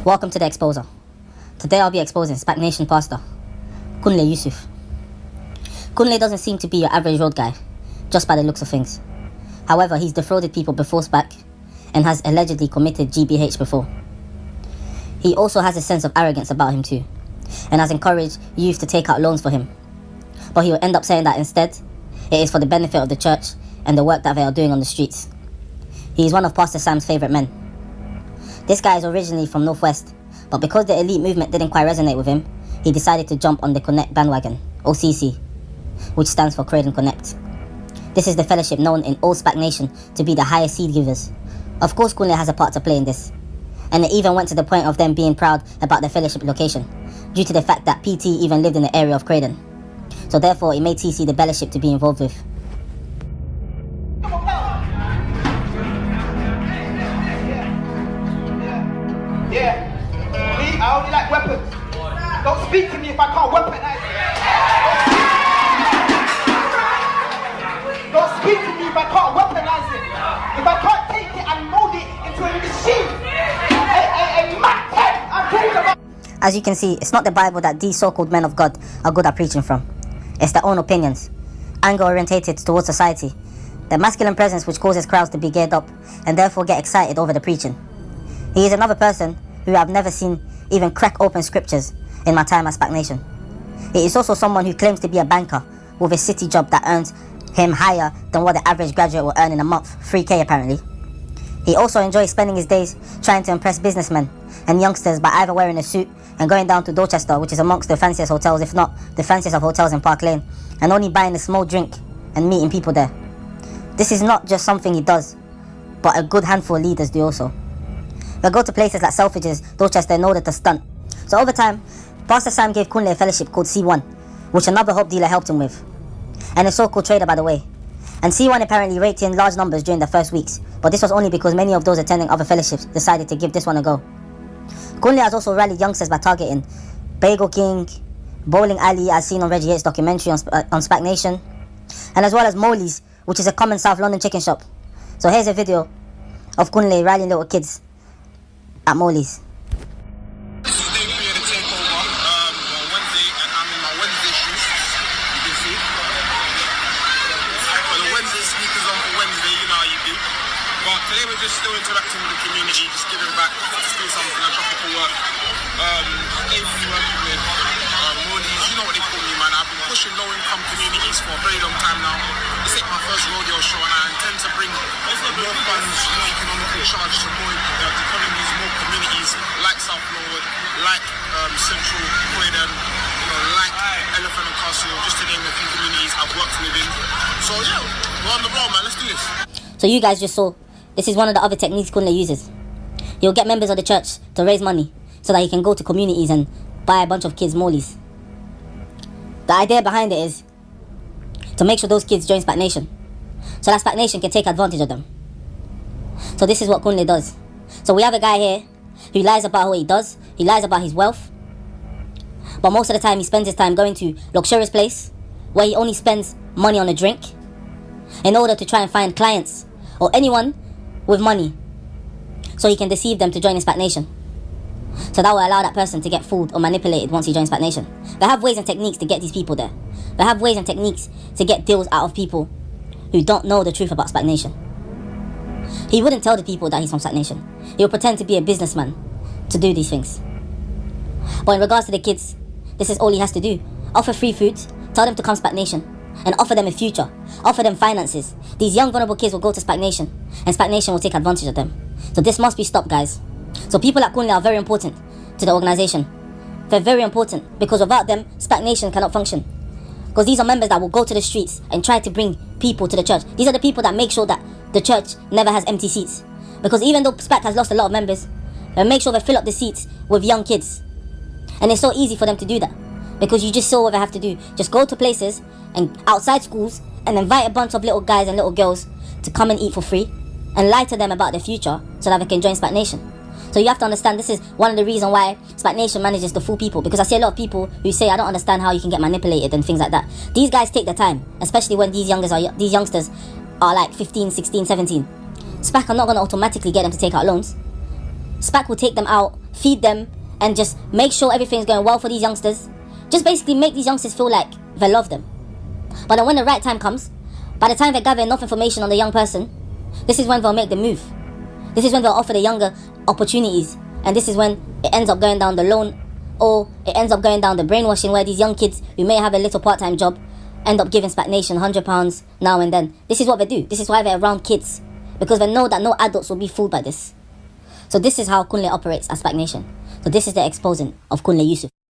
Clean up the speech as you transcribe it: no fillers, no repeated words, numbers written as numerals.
Welcome to the Exposer. Today I'll be exposing Spac Nation pastor, Kunle Yusuf. Kunle doesn't seem to be your average road guy, just by the looks of things. However, he's defrauded people before Spac and has allegedly committed GBH before. He also has a sense of arrogance about him too, and has encouraged youth to take out loans for him. But he will end up saying that instead, it is for the benefit of the church and the work that they are doing on the streets. He is one of Pastor Sam's favourite men. This guy is originally from Northwest, but because the elite movement didn't quite resonate with him, he decided to jump on the Connect bandwagon, or CC, which stands for Create and Connect. This is the fellowship known in all Spac Nation to be the highest seed givers. Of course, Kunle has a part to play in this, and it even went to the point of them being proud about the fellowship location, due to the fact that PT even lived in the area of Croydon. So therefore, it made TC the fellowship to be involved with. Yeah, me, I only like weapons. Don't speak to me if I can't weaponize it. Don't speak to me if I can't weaponize it. If I can't take it and mold it into a machine, a Mac 10, I'm talking about. As you can see, it's not the Bible that these so-called men of God are good at preaching from. It's their own opinions, anger-orientated towards society, the masculine presence which causes crowds to be geared up and therefore get excited over the preaching. He is another person who I've never seen even crack open scriptures in my time at Spac Nation. He is also someone who claims to be a banker with a city job that earns him higher than what the average graduate will earn in a month, 3k apparently. He also enjoys spending his days trying to impress businessmen and youngsters by either wearing a suit and going down to Dorchester, which is amongst the fanciest hotels, if not the fanciest of hotels in Park Lane, and only buying a small drink and meeting people there. This is not just something he does, but a good handful of leaders do also. They'll go to places like Selfridges, Dorchester in order to stunt. So over time, Pastor Sam gave Kunle a fellowship called C1, which another hope dealer helped him with, and a so-called trader by the way. And C1 apparently raked in large numbers during the first weeks, but this was only because many of those attending other fellowships decided to give this one a go. Kunle has also rallied youngsters by targeting Bagel King, Bowling Alley as seen on Reggie Yates' documentary on Spac Nation, and as well as Molly's, which is a common South London chicken shop. So here's a video of Kunle rallying little kids at Molly's. But today we're just still interacting with the community, just giving back, just doing some philanthropical work. They've been working with Morley's, you know what they call me, man. I've been pushing low-income communities for a very long time now. This ain't my first rodeo show, and I intend to bring more funds, more economical charge to more economies, more communities like South Norwood, like Central Croydon, like Elephant and Castle, just to name a few communities I've worked within. So yeah, we're on the road, man. Let's do this. So you guys just saw, this is one of the other techniques Kunle uses. He'll get members of the church to raise money so that he can go to communities and buy a bunch of kids Mollies. The idea behind it is to make sure those kids join Spac Nation, so that Spac Nation can take advantage of them. So this is what Kunle does. So we have a guy here who lies about what he does, he lies about his wealth, but most of the time he spends his time going to luxurious place where he only spends money on a drink in order to try and find clients or anyone with money so he can deceive them to join in Spac Nation. So that will allow that person to get fooled or manipulated once he joins Spac Nation. They have ways and techniques to get these people there. They have ways and techniques to get deals out of people who don't know the truth about Spac Nation. He wouldn't tell the people that he's from Spac Nation. He will pretend to be a businessman to do these things. But in regards to the kids, this is all he has to do. Offer free food, tell them to come Spac Nation, and offer them a future, offer them finances. These young vulnerable kids will go to Spac Nation, and Spac Nation will take advantage of them. So this must be stopped, guys. So people like Kunle are very important to the organization. They're very important, because without them, Spac Nation cannot function. Because these are members that will go to the streets and try to bring people to the church. These are the people that make sure that the church never has empty seats. Because even though Spac has lost a lot of members, they make sure they fill up the seats with young kids. And it's so easy for them to do that, because you just saw what they have to do. Just go to places and outside schools and invite a bunch of little guys and little girls to come and eat for free and lie to them about their future so that they can join Spac Nation. So you have to understand, this is one of the reasons why Spac Nation manages to fool people, because I see a lot of people who say, I don't understand how you can get manipulated and things like that. These guys take their time, especially when these youngsters are like 15, 16, 17. Spac are not going to automatically get them to take out loans. Spac will take them out feed them, and just make sure everything's going well for these youngsters. Just basically make these youngsters feel like they love them. But then when the right time comes, by the time they gather enough information on the young person, this is when they'll make the move. This is when they'll offer the younger opportunities. And this is when it ends up going down the loan, or it ends up going down the brainwashing, where these young kids who may have a little part-time job end up giving Spac Nation £100 now and then. This is what they do. This is why they're around kids, because they know that no adults will be fooled by this. So this is how Kunle operates as Spac Nation. So this is the exposing of Kunle Yusuf.